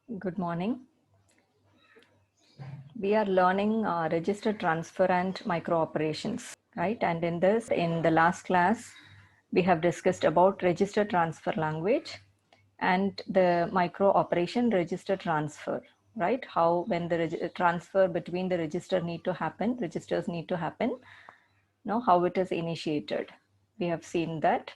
Good morning. We are learning register transfer and micro operations, right? And in the last class, we have discussed about register transfer language and the micro operation register transfer, right? How when the transfer between the registers need to happen, how it is initiated. We have seen that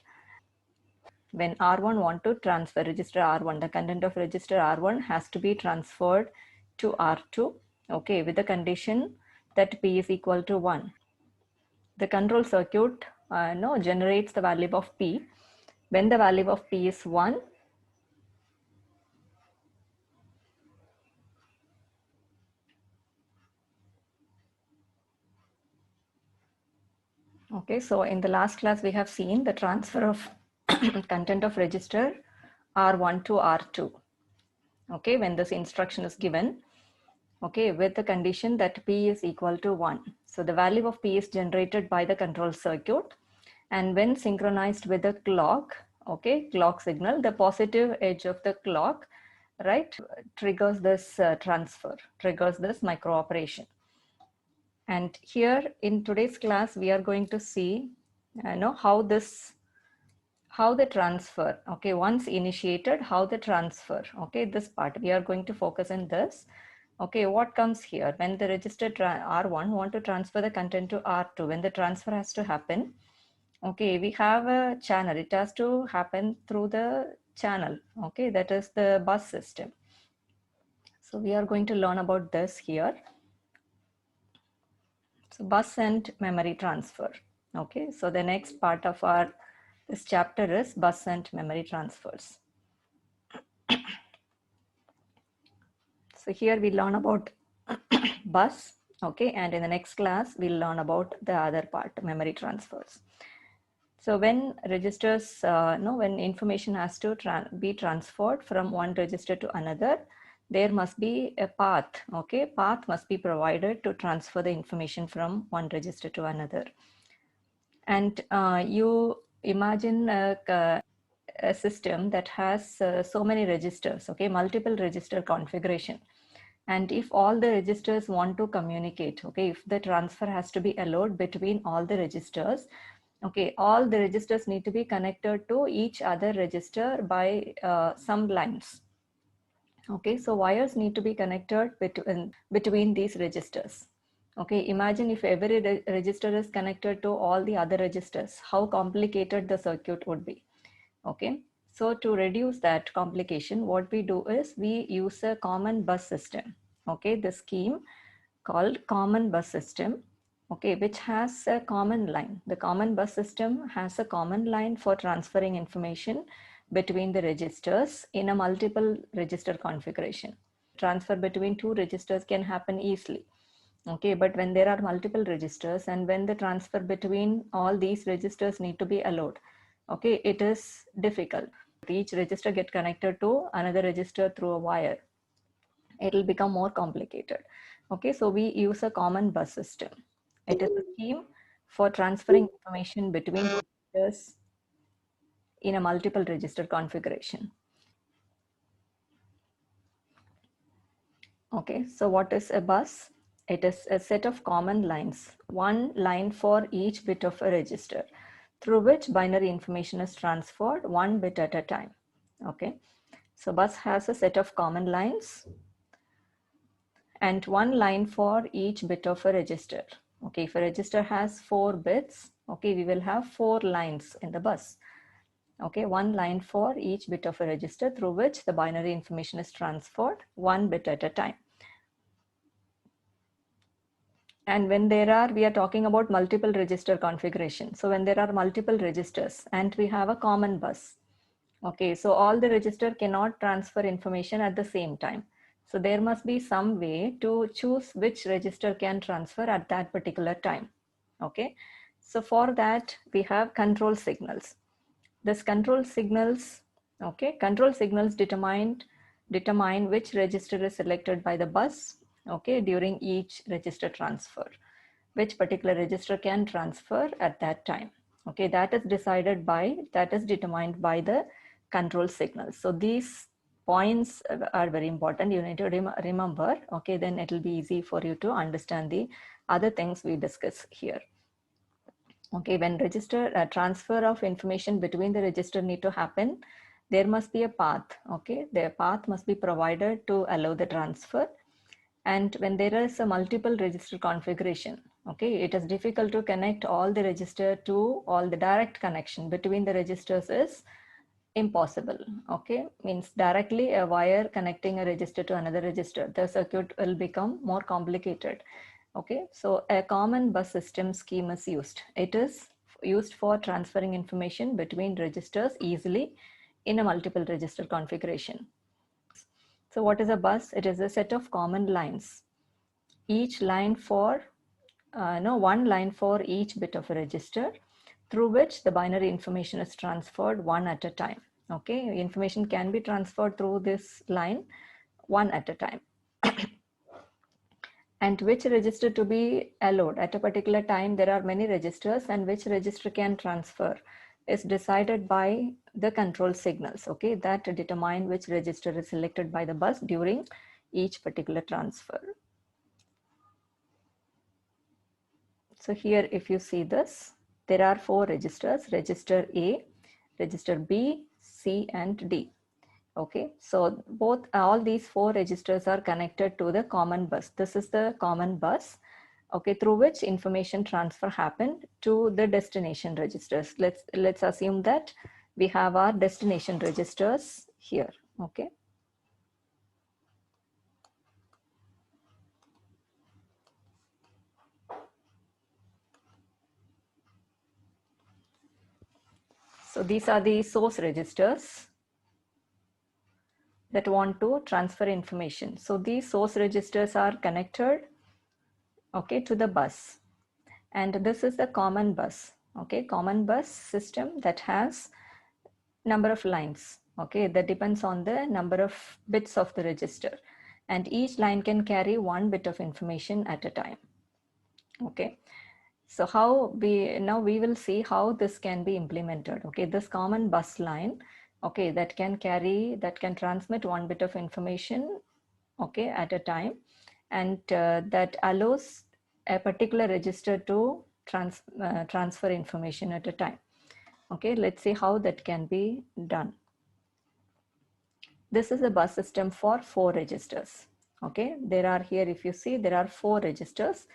when R1 want to transfer register R1, the content of register R1 has to be transferred to R2, okay, with the condition that P is equal to 1. The control circuit generates the value of P. When the value of P is 1, okay, so in the last class we have seen the transfer of content of register R1 to R2, okay, when this instruction is given, okay, with the condition that P is equal to 1. So the value of P is generated by the control circuit, and when synchronized with the clock, okay, clock signal, the positive edge of the clock, right, triggers this triggers this micro operation. And here in today's class, we are going to see, how the transfer, okay, once initiated, how the transfer, okay, this part, we are going to focus on this. Okay, what comes here? When the register R1 want to transfer the content to R2, when the transfer has to happen, okay, we have a channel. It has to happen through the channel, okay, that is the bus system. So we are going to learn about this here. So bus and memory transfer. Okay, so the next part of our this chapter is bus and memory transfers. So here we learn about bus, okay, and in the next class we'll learn about the other part, memory transfers. So when registers, when information has to be transferred from one register to another, there must be a path, okay, path must be provided to transfer the information from one register to another. And you imagine a system that has so many registers, okay, multiple register configuration. And if all the registers want to communicate, okay, if the transfer has to be allowed between all the registers, okay, all the registers need to be connected to each other register by some lines. Okay, so wires need to be connected between these registers. Okay, imagine if every register is connected to all the other registers, how complicated the circuit would be. Okay, so to reduce that complication, what we do is we use a common bus system. Okay, the scheme called common bus system, okay, which has a common line. The common bus system has a common line for transferring information between the registers in a multiple register configuration. Transfer between two registers can happen easily. Okay, but when there are multiple registers and when the transfer between all these registers need to be allowed, okay, it is difficult. Each register get connected to another register through a wire. It will become more complicated. Okay, so we use a common bus system. It is a scheme for transferring information between registers in a multiple register configuration. Okay, so what is a bus? It is a set of common lines, one line for each bit of a register, through which binary information is transferred one bit at a time. Okay, so bus has a set of common lines and one line for each bit of a register. Okay, if a register has 4 bits, okay, we will have 4 lines in the bus. Okay, one line for each bit of a register through which the binary information is transferred one bit at a time. And when we are talking about multiple register configuration. So when there are multiple registers and we have a common bus, okay, so all the register cannot transfer information at the same time. So there must be some way to choose which register can transfer at that particular time. Okay, so for that we have control signals. This control signals, okay, control signals determine which register is selected by the bus, okay, during each register transfer, which particular register can transfer at that time. Okay, that is determined by the control signals. So these points are very important. You need to remember, okay, then it will be easy for you to understand the other things we discuss here. Okay, when register transfer of information between the register need to happen, there must be a path. Okay, the path must be provided to allow the transfer. And when there is a multiple register configuration, okay, it is difficult to connect all the register to all the direct connection between the registers is impossible. Okay, means directly a wire connecting a register to another register, the circuit will become more complicated. Okay, so a common bus system scheme is used. It is used for transferring information between registers easily in a multiple register configuration. So what is a bus? It is a set of common lines. Each line for, one line for each bit of a register through which the binary information is transferred one at a time. Okay, information can be transferred through this line one at a time. And which register to be allowed at a particular time, there are many registers, and which register can transfer is decided by the control signals, okay, that determine which register is selected by the bus during each particular transfer. So here, if you see this, there are 4 registers: register A, register B, C, and D. Okay, so all these 4 registers are connected to the common bus. This is the common bus, okay, through which information transfer happened to the destination registers. Let's assume that we have our destination registers here. Okay. So these are the source registers that want to transfer information. So these source registers are connected, okay, to the bus, and this is the common bus. Okay, common bus system that has number of lines, okay, that depends on the number of bits of the register, and each line can carry 1 bit of information at a time. Okay, so now we will see how this can be implemented. Okay, this common bus line, okay, that can transmit 1 bit of information, okay, at a time, and that allows a particular register to transfer information at a time. Okay, let's see how that can be done. This is a bus system for 4 registers. Okay, there are here, if you see, there are 4 registers: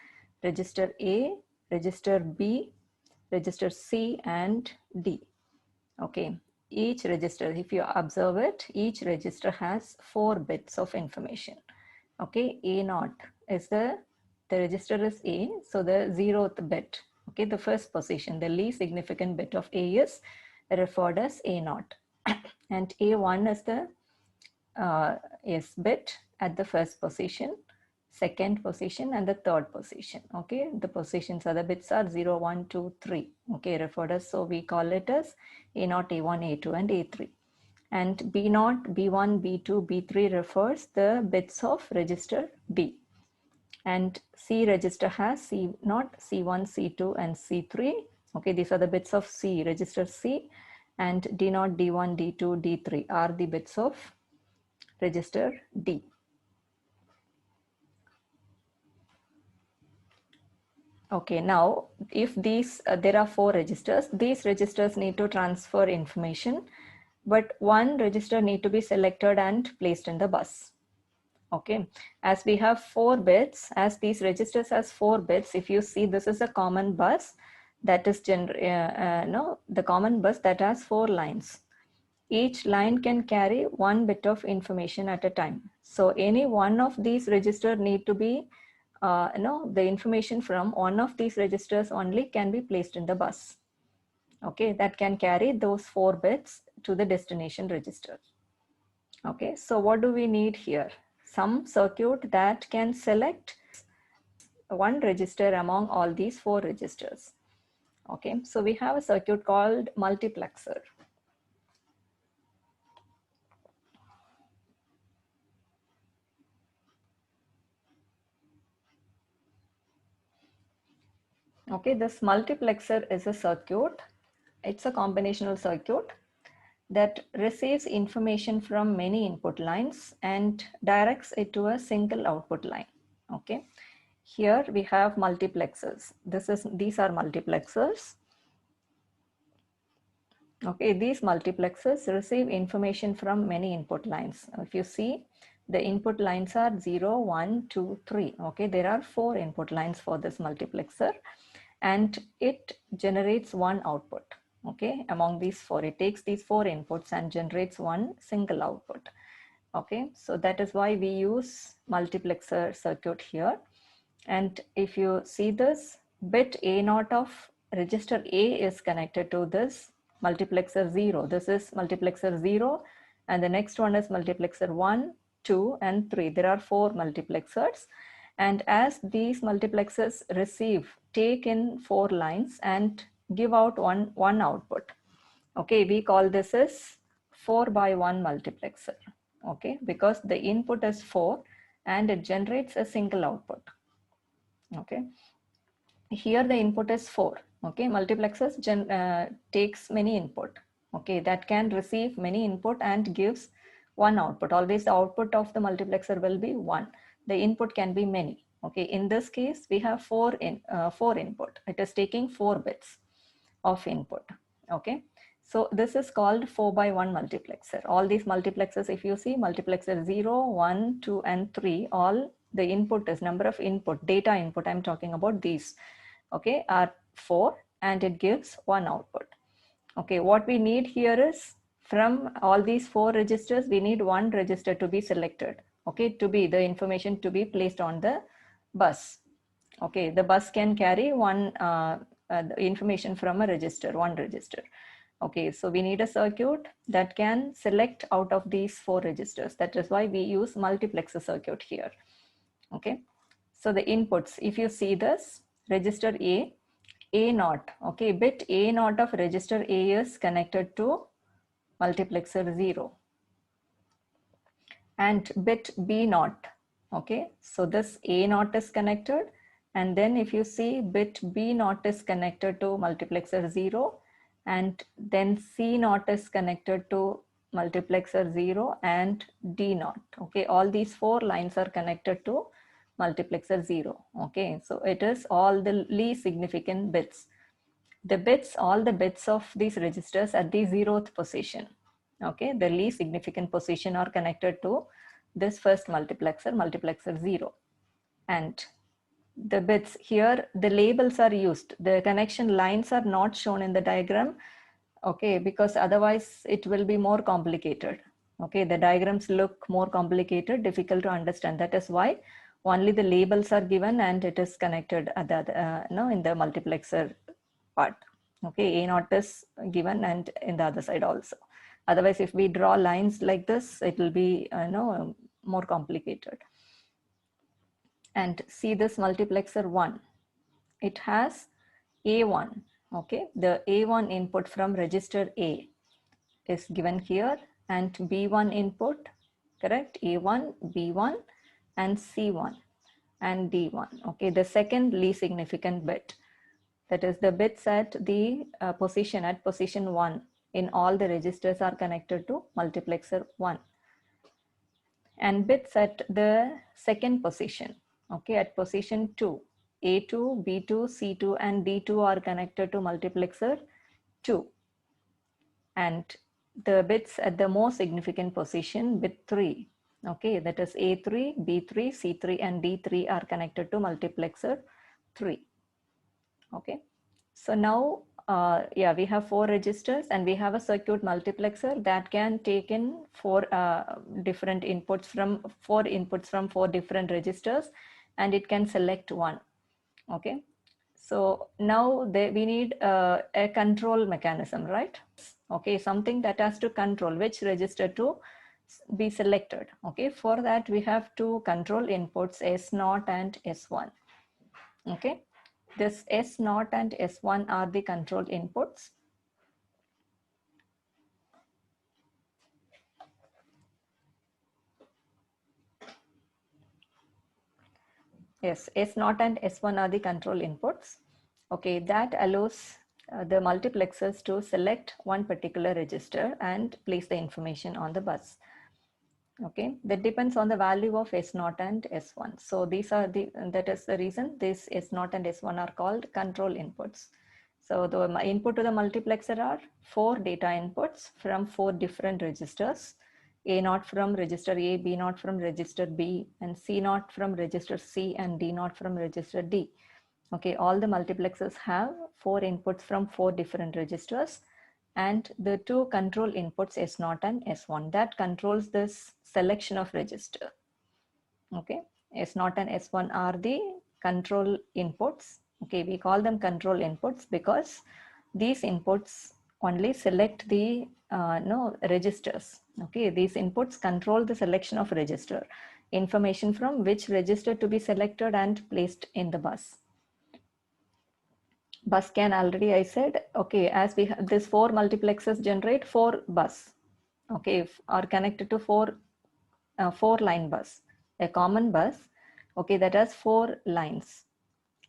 register A, register B, register C, and D. Okay, each register, if you observe it, each register has 4 bits of information. Okay, A0 is the register is A, so the 0th bit, okay, the first position, the least significant bit of A is referred as A0, and A1 is the bit at the first position, second position, and the third position. Okay, the positions are the bits are 0, 1, 2, 3. Okay, referred as, so we call it as A0, A1, A2, and A3. And B0, B1, B2, B3 refers the bits of register B. And C register has C0, C1, C2, and C3. Okay, these are the bits of C, register C, and D0, D1, D2, D3 are the bits of register D. Okay, now if these, there are 4 registers, these registers need to transfer information, but 1 register need to be selected and placed in the bus. Okay, as we have 4 bits, as these registers has 4 bits, if you see, this is a common bus that is the common bus that has 4 lines. Each line can carry 1 bit of information at a time. So any one of these registers need to be, the information from one of these registers only can be placed in the bus. Okay, that can carry those 4 bits to the destination register. Okay, so what do we need here? Some circuit that can select 1 register among all these 4 registers. Okay, so we have a circuit called multiplexer. Okay, this multiplexer is a circuit. It's a combinational circuit that receives information from many input lines and directs it to a single output line. Okay, here we have multiplexers. These are multiplexers. Okay, these multiplexers receive information from many input lines. If you see, the input lines are 0, 1, 2, 3. Okay, there are 4 input lines for this multiplexer, and it generates one output. Okay, among these 4, it takes these 4 inputs and generates one single output. Okay, so that is why we use multiplexer circuit here. And if you see this, bit A0 of register A is connected to this multiplexer 0. This is multiplexer 0, and the next one is multiplexer 1, 2, and 3. There are 4 multiplexers. And as these multiplexers take in 4 lines and give out one output. Okay, we call this as 4 by 1 multiplexer. Okay, because the input is 4 and it generates a single output. Okay, here the input is 4. Okay, multiplexers takes many input. Okay, that can receive many input and gives one output. Always the output of the multiplexer will be 1. The input can be many. Okay, in this case we have 4 input. It is taking 4 bits of input. Okay, so this is called 4 by 1 multiplexer. All these multiplexers, if you see, multiplexer 0, 1, 2, and 3, all the input is number of input, data input, I'm talking about these, okay, are 4, and it gives one output. Okay, what we need here is from all these 4 registers, we need one register to be selected, okay, to be the information to be placed on the bus. Okay, the bus can carry the information from a register, one register. Okay, so we need a circuit that can select out of these 4 registers. That is why we use multiplexer circuit here. Okay, so the inputs, if you see this, register A0, okay, bit A0 of register A is connected to multiplexer 0, and bit B0, okay, so this A0 is connected, and then if you see, bit B0 is connected to multiplexer 0, and then C0 is connected to multiplexer 0 and D0. Okay, all these 4 lines are connected to multiplexer 0. Okay, so it is all the least significant bits. The bits, all the bits of these registers at the 0th position. Okay, the least significant position are connected to this first multiplexer, multiplexer 0. And the bits here, the labels are used. The connection lines are not shown in the diagram. Okay, because otherwise it will be more complicated. Okay, the diagrams look more complicated, difficult to understand. That is why only the labels are given and it is connected at the, in the multiplexer part. Okay, A0 is given and in the other side also. Otherwise, if we draw lines like this, it will be more complicated. And see this multiplexer 1. It has A1. Okay, the A1 input from register A is given here, and B1 input, correct, A1, B1, and C1 and D1. Okay, the second least significant bit, that is the bits at the position 1 in all the registers are connected to multiplexer 1, and bits at the second position, okay, at position 2, A2, B2, C2, and D2 are connected to multiplexer 2, and the bits at the most significant position, bit 3, okay, that is A3, B3, C3, and D3 are connected to multiplexer 3. Okay, so now we have 4 registers, and we have a circuit multiplexer that can take in 4 different inputs from 4 different registers, and it can select one. Okay, so now we need a control mechanism, right? Okay, something that has to control which register to be selected. Okay, for that we have 2 control inputs, S0 and S1. Okay, this S0 and S1 are the control inputs. Yes, S0 and S1 are the control inputs. Okay, that allows the multiplexers to select one particular register and place the information on the bus. Okay, that depends on the value of S0 and S1. So that is the reason this S0 and S1 are called control inputs. So the input to the multiplexer are 4 data inputs from 4 different registers. A0 from register A, B0 from register B, and C0 from register C, and D0 from register D. Okay, all the multiplexers have 4 inputs from 4 different registers, and the 2 control inputs S0 and S1 that controls this selection of register. Okay, S0 and S1 are the control inputs. Okay, we call them control inputs because these inputs only select the registers. Okay, these inputs control the selection of register, information from which register to be selected and placed in the bus. Bus can already I said, okay, as we have this 4 multiplexers generate 4 bus, okay, are connected to 4 line bus, a common bus, okay, that has 4 lines.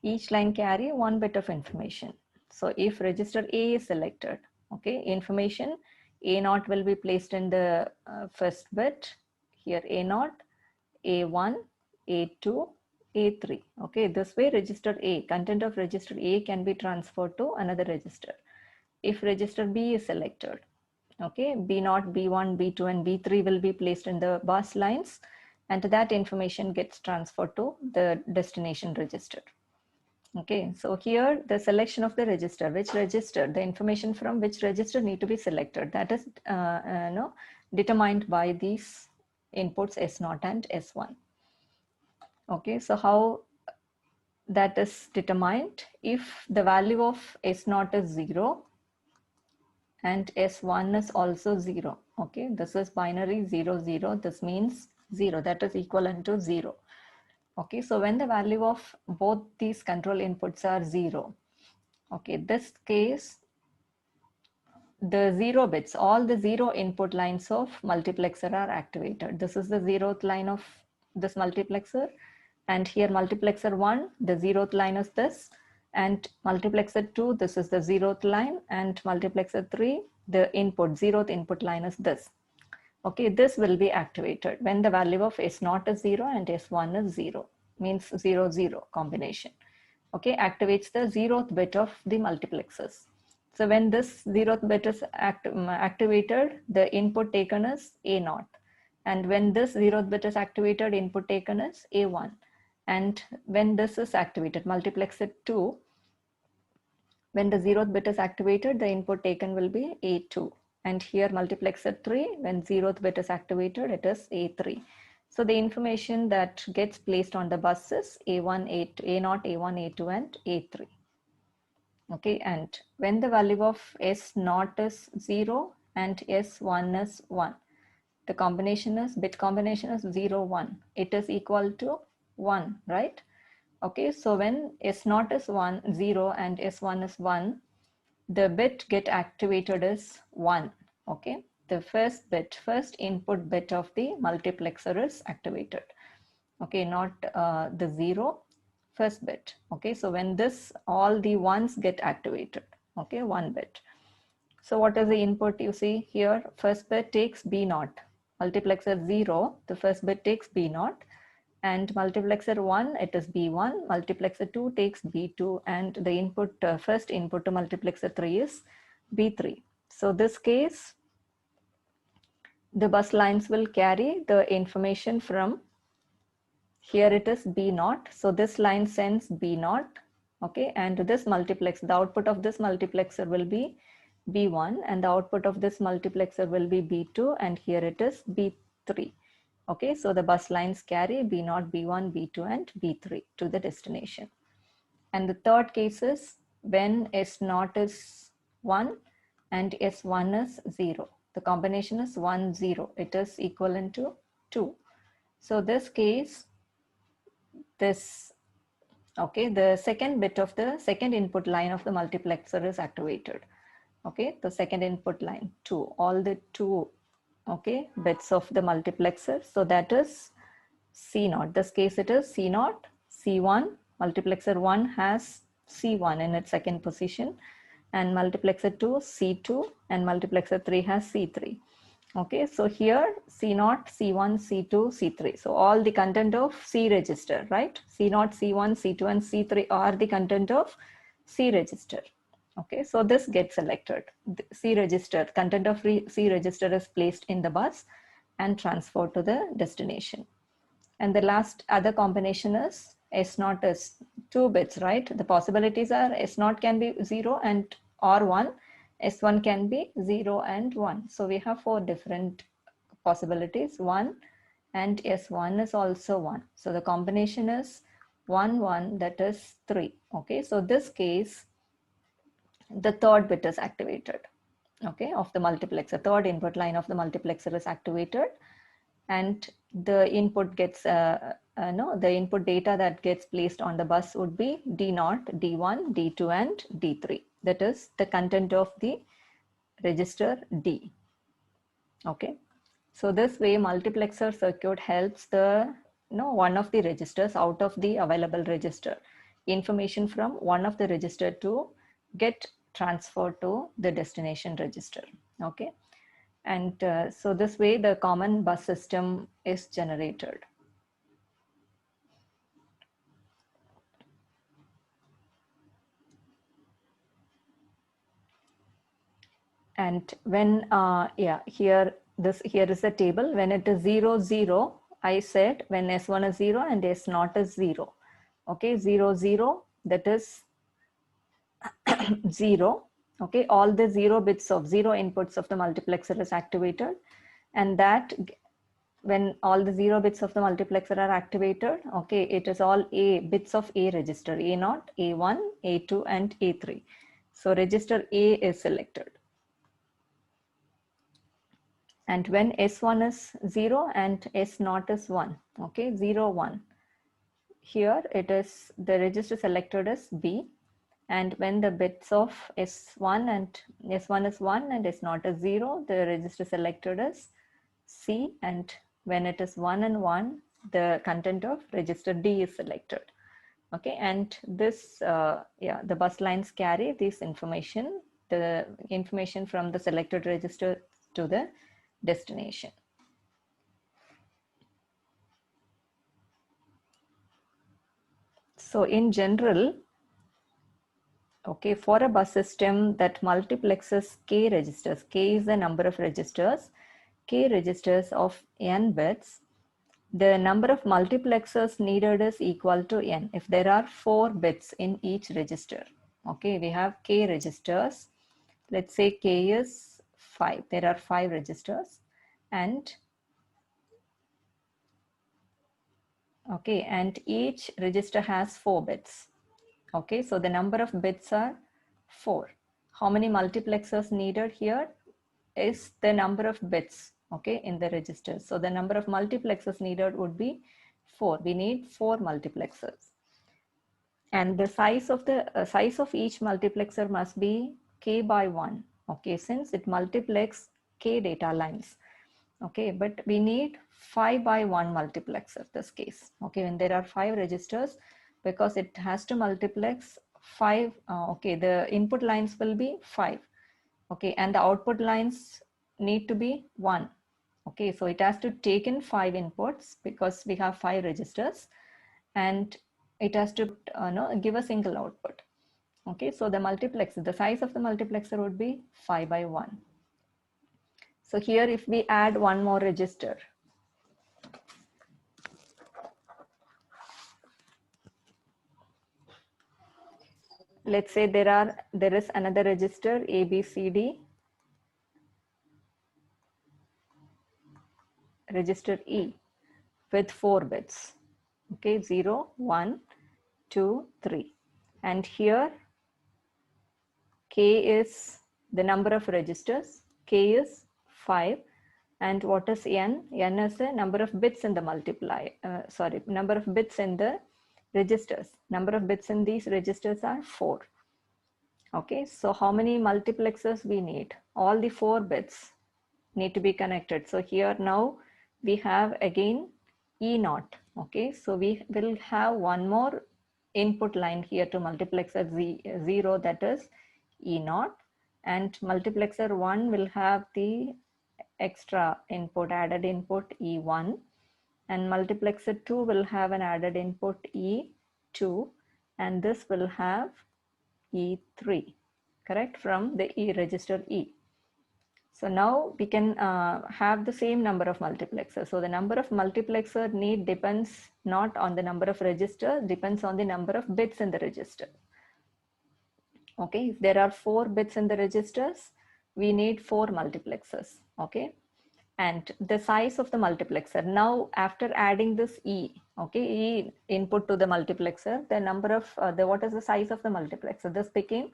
Each line carry 1 bit of information. So if register A is selected, okay, information A0 will be placed in the first bit, here A0, A1, A2, A3. Okay, this way register A, content of register A can be transferred to another register. If register B is selected, okay, B0, B1, B2, and B3 will be placed in the bus lines, and that information gets transferred to the destination register. Okay, so here the selection of the register, which register, the information from which register need to be selected, that is determined by these inputs S0 and S1. Okay, so how that is determined? If the value of S0 is 0 and S1 is also 0. Okay, this is binary 0, 0. This means 0, that is equivalent to 0. Okay, so when the value of both these control inputs are 0, okay, this case, the 0 bits, all the 0 input lines of multiplexer are activated. This is the 0th line of this multiplexer, and here multiplexer 1, the 0th line is this, and multiplexer 2, this is the 0th line, and multiplexer 3, the input 0th input line is this. Okay, this will be activated when the value of S0 is 0 and S1 is 0, means 0, 0 combination. Okay, activates the 0th bit of the multiplexers. So when this 0th bit is activated, the input taken is A0. And when this 0th bit is activated, input taken is A1. And when this is activated, multiplexer 2, when the 0th bit is activated, the input taken will be A2. And here multiplexer 3, when 0th bit is activated, it is A3. So the information that gets placed on the bus is A1, A2, A0, A1, A2, and A3. Okay, and when the value of S0 is 0 and S1 is 1, the combination is, bit combination is 0, 1. It is equal to 1, right? Okay, so when S0 is 1, 0 and S1 is 1, the bit get activated is 1. Okay, the first bit, first input bit of the multiplexer is activated. Okay, not the 0, first bit. Okay, so when this, all the ones get activated. Okay, 1 bit. So what is the input you see here? First bit takes B0. Multiplexer 0, the first bit takes B0. And multiplexer 1, it is B1. Multiplexer 2 takes B2. And the input, first input to multiplexer 3 is B3. So this case, the bus lines will carry the information from, here it is B0. So this line sends B0. Okay, and this multiplex, the output of this multiplexer will be B1, and the output of this multiplexer will be B2, and here it is B3. Okay, so the bus lines carry B0, B1, B2, and B3 to the destination. And the third case is when S0 is 1 and S1 is 0. The combination is 1, 0. It is equivalent to 2. So this case, this, okay, the second bit of the second input line of the multiplexer is activated. Okay, the second input line 2, all the 2, okay, bits of the multiplexer. So that is C0. This case it is C0, C1, multiplexer 1 has C1 in its second position, and multiplexer 2 C2, and multiplexer 3 has C3. Okay, so here C0, C1, C2, C3. So all the content of C register, right? C0, C1, C2, and C3 are the content of C register. Okay, so this gets selected. The C register, content of C register is placed in the bus and transferred to the destination. And the last other combination is S0 is 2 bits, right? The possibilities are S0 can be 0 and or 1. S1 can be 0 and 1. So we have 4 different possibilities, 1, and S1 is also 1. So the combination is 1, 1, that is 3. Okay, so this case, the third bit is activated, okay, of the multiplexer. Third input line of the multiplexer is activated, and the input gets the input data that gets placed on the bus would be D0, D1, D2, and D3. That is the content of the register D. Okay, so this way multiplexer circuit helps the one of the registers out of the available register, information from one of the register to get transferred to the destination register. Okay, and so this way the common bus system is generated. And when here is the table. When it is 0 0, I said when S1 is 0 and S0 is 0. Okay, 0 0, that is 0. Okay, all the 0 bits of 0 inputs of the multiplexer is activated, and that when all the 0 bits of the multiplexer are activated, okay, it is all A bits of A register, A0, A1, A2, and A3. So register A is selected. And when S1 is 0 and S0 is 1, okay, 0, 1. Here it is, the register selected is B. And when the bits of S1 and S1 is 1 and S0 is 0, the register selected is C. And when it is 1 and 1, the content of register D is selected. Okay, and this, the bus lines carry this information, the information from the selected register to the destination. So in general, okay, for a bus system that multiplexes K registers, K is the number of registers, K registers of N bits, the number of multiplexers needed is equal to N. If there are 4 bits in each register, okay, we have K registers. Let's say K is 5. There are 5 registers, and okay, and each register has 4 bits. Okay, so the number of bits are 4. How many multiplexers needed here is the number of bits, okay, in the register. So the number of multiplexers needed would be 4. We need 4 multiplexers. And the size of each multiplexer must be K by 1. Okay, since it multiplex K data lines. Okay, but we need 5 by 1 multiplexer this case. Okay, when there are 5 registers, because it has to multiplex 5, okay, the input lines will be 5. Okay, and the output lines need to be 1. Okay, so it has to take in 5 inputs because we have 5 registers, and it has to give a single output. Okay, so the size of the multiplexer would be 5 by 1. So here if we add one more register, let's say there is another register A, B, C, D, register E with 4 bits. Okay, 0, 1, 2, 3. And here K is the number of registers. K is 5. And what is N? N is the number of bits in the number of bits in the registers. Number of bits in these registers are 4. Okay, so how many multiplexers we need? All the 4 bits need to be connected. So here now we have again E0. Okay, so we will have one more input line here to multiplexer 0, that is E0, and multiplexer 1 will have the extra input, added input E1, and multiplexer 2 will have an added input E2, and this will have E3, correct, from the E register E. So now we can have the same number of multiplexers. So the number of multiplexer need depends not on the number of registers, depends on the number of bits in the register. Okay, if there are 4 bits in the registers, we need 4 multiplexers. Okay, and the size of the multiplexer. Now after adding this E, okay, E input to the multiplexer, the number of, what is the size of the multiplexer? This became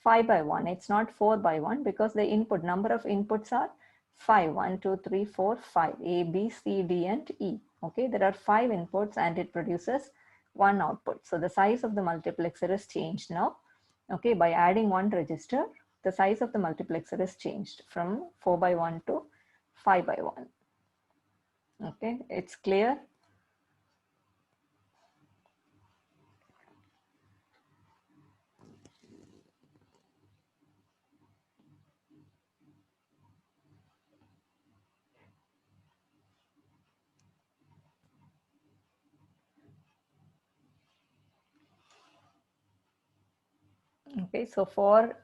5 by 1. It's not 4 by 1 because the input number of inputs are 5. 1, 2, 3, 4, 5. A, B, C, D, and E. Okay, there are 5 inputs and it produces 1 output. So the size of the multiplexer is changed now. Okay, by adding 1 register, the size of the multiplexer is changed from 4 by 1 to 5 by 1. Okay, it's clear. Okay, so for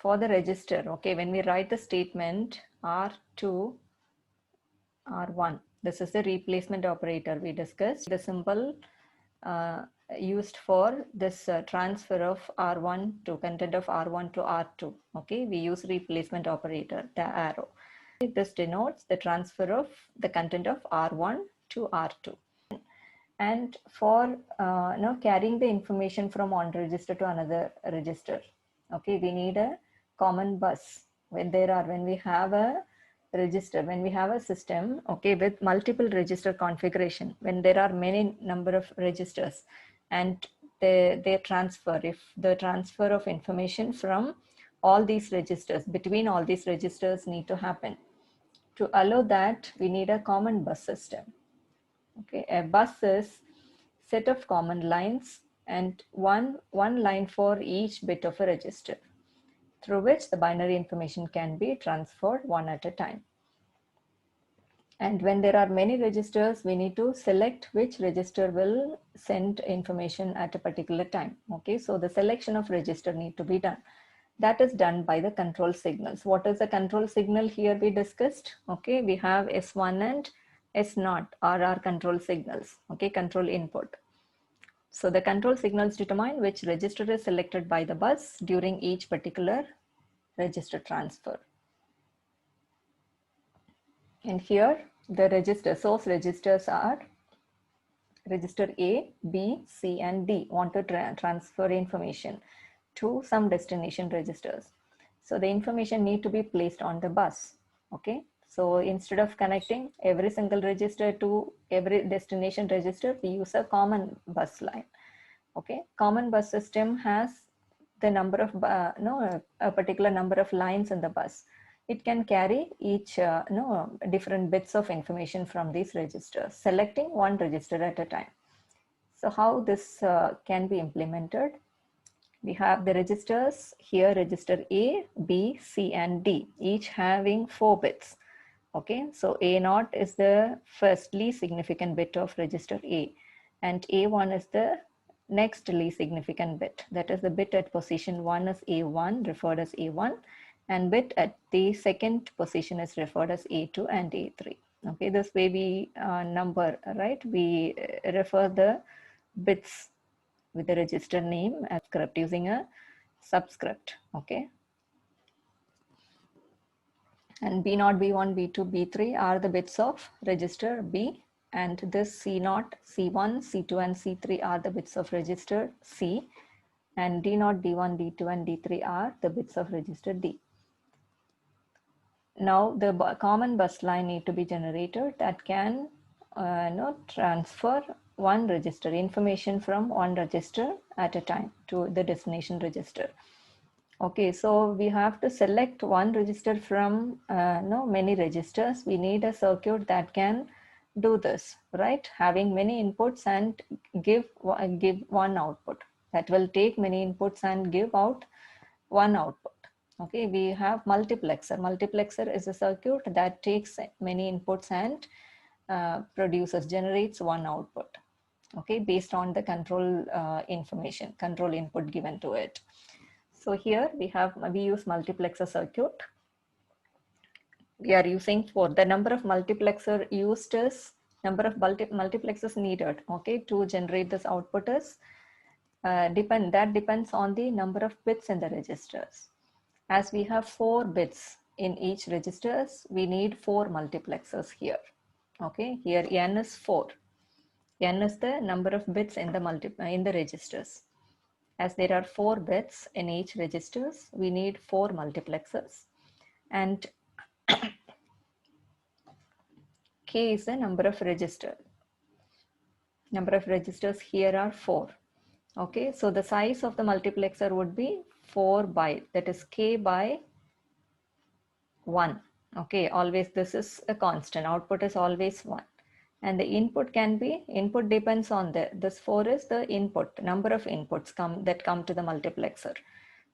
the register, okay, when we write the statement R2, R1, this is the replacement operator we discussed. The symbol used for this transfer of R1 to content of R1 to R2. Okay, we use replacement operator, the arrow. This denotes the transfer of the content of R1 to R2. And for carrying the information from one register to another register, okay, we need a common bus. When we have a register, when we have a system, okay, with multiple register configuration, when there are many number of registers and they transfer, if the transfer of information from all these registers, between all these registers need to happen. To allow that, we need a common bus system. Okay, a bus is set of common lines and one line for each bit of a register, through which the binary information can be transferred one at a time. And when there are many registers, we need to select which register will send information at a particular time. Okay, so the selection of register need to be done. That is done by the control signals. What is the control signal here we discussed? Okay, we have S1 and S0 are our control signals. Okay, control input. So the control signals determine which register is selected by the bus during each particular register transfer. And here the source registers are register A, B, C, and D. Want to transfer information to some destination registers. So the information need to be placed on the bus. Okay, so instead of connecting every single register to every destination register, we use a common bus line. Okay, common bus system has the number of a particular number of lines in the bus. It can carry each different bits of information from these registers, selecting one register at a time. So how this can be implemented? We have the registers here, register A, B, C, and D, each having 4 bits. Okay, so A0 is the first least significant bit of register A, and A1 is the next least significant bit. That is the bit at position 1 is A1, referred as A1, and bit at the second position is referred as A2 and A3. Okay, this way we number, right? We refer the bits with the register name as script using a subscript. Okay, and B0, B1, B2, B3 are the bits of register B, and this C0, C1, C2, and C3 are the bits of register C, and D0, D1, D2, and D3 are the bits of register D. Now the common bus line need to be generated that can transfer one register information from one register at a time to the destination register. Okay, so we have to select one register from many registers. We need a circuit that can do this, right? Having many inputs and give one output. That will take many inputs and give out one output. Okay, we have multiplexer. Multiplexer is a circuit that takes many inputs and generates one output. Okay, based on the control information, control input given to it. So here we use multiplexer circuit. We are using for the number of multiplexer used is number of multiplexers needed, okay, to generate this output is that depends on the number of bits in the registers. As we have 4 bits in each registers, we need 4 multiplexers here. Okay, here n is 4. N is the number of bits in the registers. As there are 4 bits in each registers, we need 4 multiplexers, and K is the number of registers. Number of registers here are 4. Okay, so the size of the multiplexer would be 4 by, that is K by 1. Okay, always this is a constant, output is always 1. And the input depends on this 4 is the input, number of inputs that come to the multiplexer.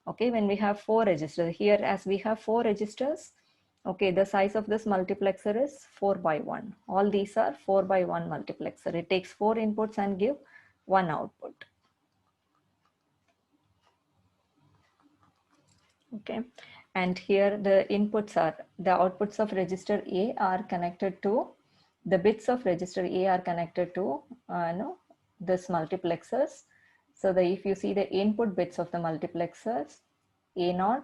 Okay, when we have 4 registers, here as we have 4 registers, okay, the size of this multiplexer is 4 by 1. All these are 4 by 1 multiplexer. It takes 4 inputs and give 1 output. Okay, and here the outputs of register A are connected to, the bits of register A are connected to this multiplexers. So if you see the input bits of the multiplexers, A0,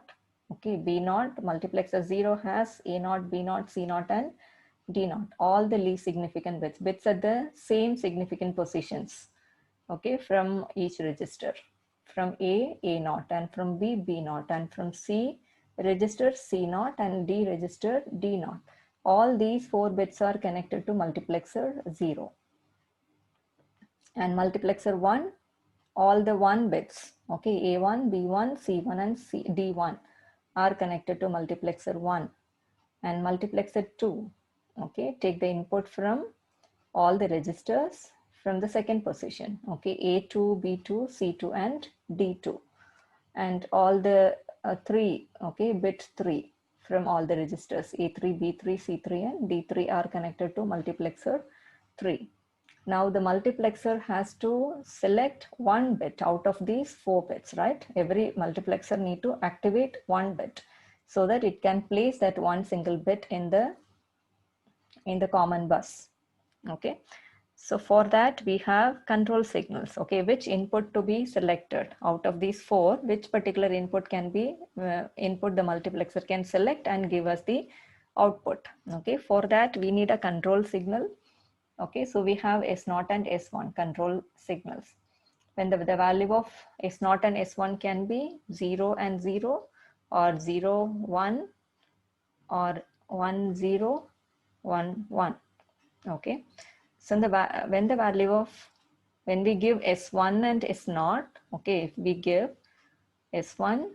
okay, B0, multiplexer 0 has A0, B0, C0 and D0, all the least significant bits at the same significant positions, okay, from each register. From A, A0, and from B, B0, and from C, register C0, and D, register D0. All these 4 bits are connected to multiplexer 0. And multiplexer 1, all the 1 bits, okay, A1, B1, C1, and D1 are connected to multiplexer 1. And multiplexer 2, okay, take the input from all the registers from the second position, okay, A2, B2, C2 and D2, and all the 3, okay, bit 3 from all the registers A3, B3, C3 and D3 are connected to multiplexer 3. Now the multiplexer has to select 1 bit out of these 4 bits, right? Every multiplexer need to activate 1 bit so that it can place that one single bit in the common bus. Okay, so for that we have control signals. Okay, which input to be selected out of these 4, which particular input can be input the multiplexer can select and give us the output. Okay, for that we need a control signal. Okay, so we have S0 and S1 control signals. When the value of S0 and S1 can be 0 and 0 or 0, 1 or 1, 0, 1, 1. Okay, so when the value of, when we give S1 and S0, okay, if we give S1,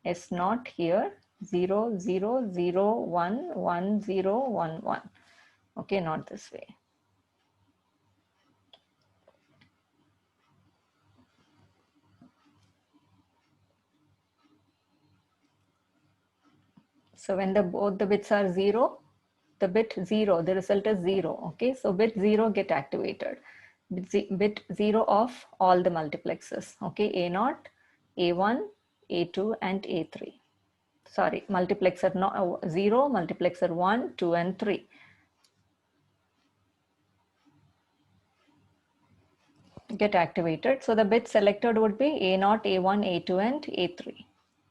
S0 here, 0, 0, 0, 1, 1, 0, 1, 1. Okay, not this way. So when both the bits are 0, the bit 0, the result is 0. Okay, so bit 0 get activated. Bit 0 of all the multiplexers. Okay, A0, A1, A2 and A3. Sorry, multiplexer 0, multiplexer 1, 2 and 3. Get activated. So the bit selected would be A0, A1, A2 and A3.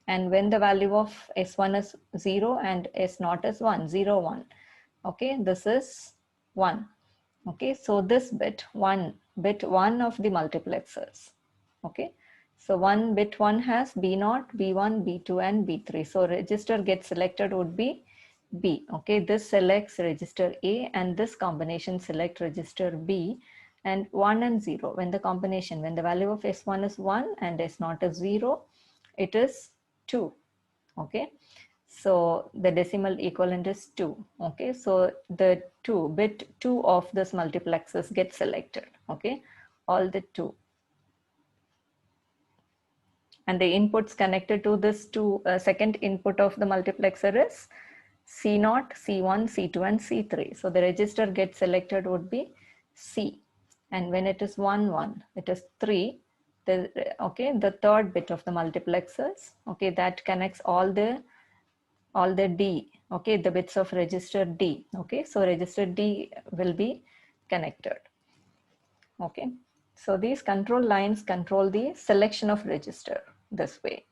And when the value of S1 is 0 and S0 is 1, 0, 1. Okay, this is 1. Okay, so this bit 1 of the multiplexers. Okay, so bit 1 has B0, B1, B2 and B3. So register gets selected would be B. Okay, this selects register A and this combination select register B, and 1 and 0 when the combination, when the value of S1 is 1 and S0 is 0, it is 2. Okay, so the decimal equivalent is 2. Okay, so the bit 2 of this multiplexers gets selected. Okay, all the 2. and the inputs connected to this second input of the multiplexer is C0, C1, C2 and C3. So the register gets selected would be C, and when it is 1 1 it is 3. The third bit of the multiplexers, okay, that connects all the D, okay, the bits of register D, okay, so register D will be connected, okay. So these control lines control the selection of register this way.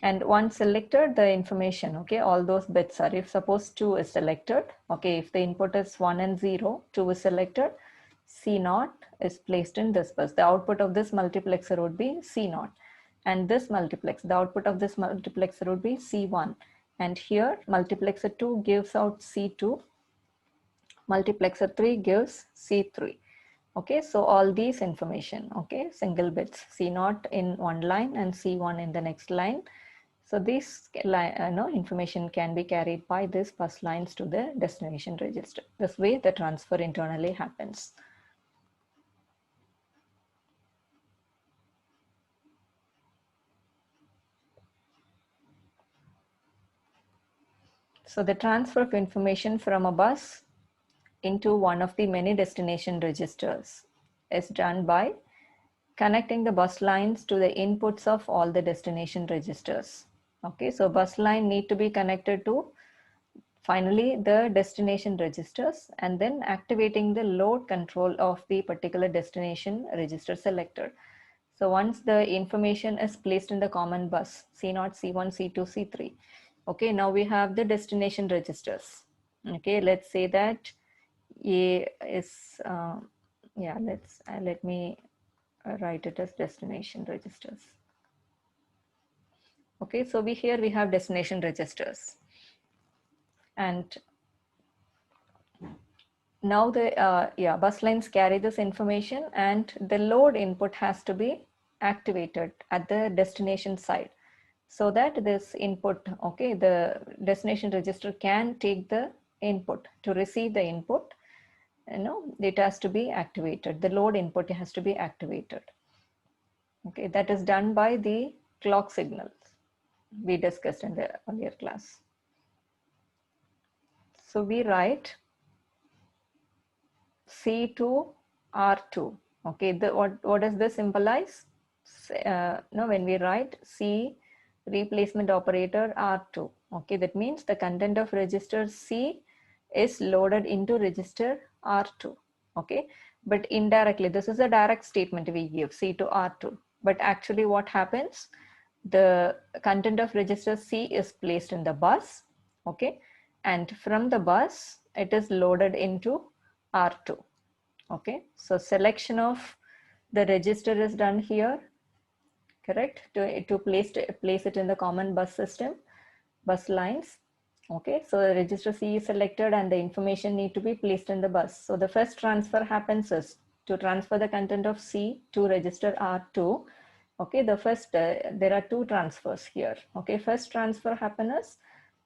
And once selected the information, okay, all those bits are, if suppose 2 is selected, okay, if the input is 1 and 0, 2 is selected, C0 is placed in this bus. The output of this multiplexer would be C0. And this multiplex, the output of this multiplexer would be C1. And here multiplexer 2 gives out C2, multiplexer 3 gives C3. Okay, so all these information, okay, single bits, C0 in one line and C1 in the next line. So this information can be carried by these bus lines to the destination register. This way the transfer internally happens. So the transfer of information from a bus into one of the many destination registers is done by connecting the bus lines to the inputs of all the destination registers. Okay, so bus line need to be connected to finally the destination registers and then activating the load control of the particular destination register selector. So once the information is placed in the common bus, C0, C1, C2, C3. Okay, now we have the destination registers. Okay, let's say that A is, let me write it as destination registers. Okay, so here we have destination registers. And now the bus lines carry this information and the load input has to be activated at the destination side so that this input, okay, the destination register can take the input. To receive the input, it has to be activated. The load input has to be activated. Okay, that is done by the clock signals we discussed in the earlier class. So we write C to R2. Okay, what does this symbolize? When we write C replacement operator R2. Okay, that means the content of register C is loaded into register R2. Okay, but indirectly, this is a direct statement we give C to R2. But actually what happens? The content of register C is placed in the bus. Okay, and from the bus, it is loaded into R2. Okay, so selection of the register is done here, correct, to place it in the common bus system, bus lines. Okay, so the register C is selected and the information need to be placed in the bus. So the first transfer happens is to transfer the content of C to register R2. Okay, the first, there are two transfers here. Okay, first transfer happens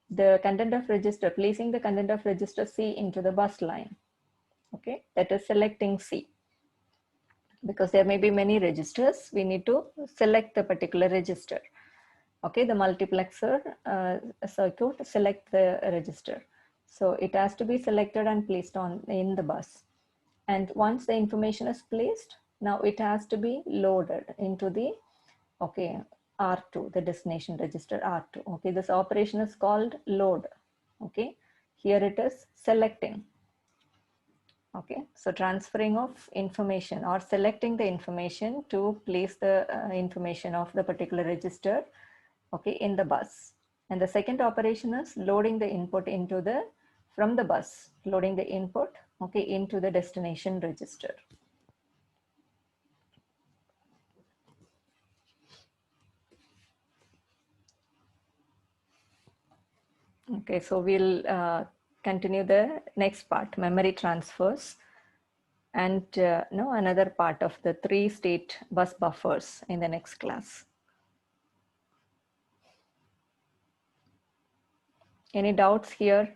the content of register, placing the content of register C into the bus line. Okay, that is selecting C. Because there may be many registers, we need to select the particular register. Okay, the multiplexer circuit select the register. So it has to be selected and placed in the bus. And once the information is placed, now it has to be loaded into the, okay, R2, the destination register R2. Okay, this operation is called load. Okay, here it is selecting. Okay, so transferring of information or selecting the information to place the information of the particular register, okay, in the bus. And the second operation is loading the input into the, from the bus, loading the input, okay, into the destination register. Okay, so we'll continue the next part, memory transfers, and another part of the 3-state bus buffers in the next class. Any doubts here?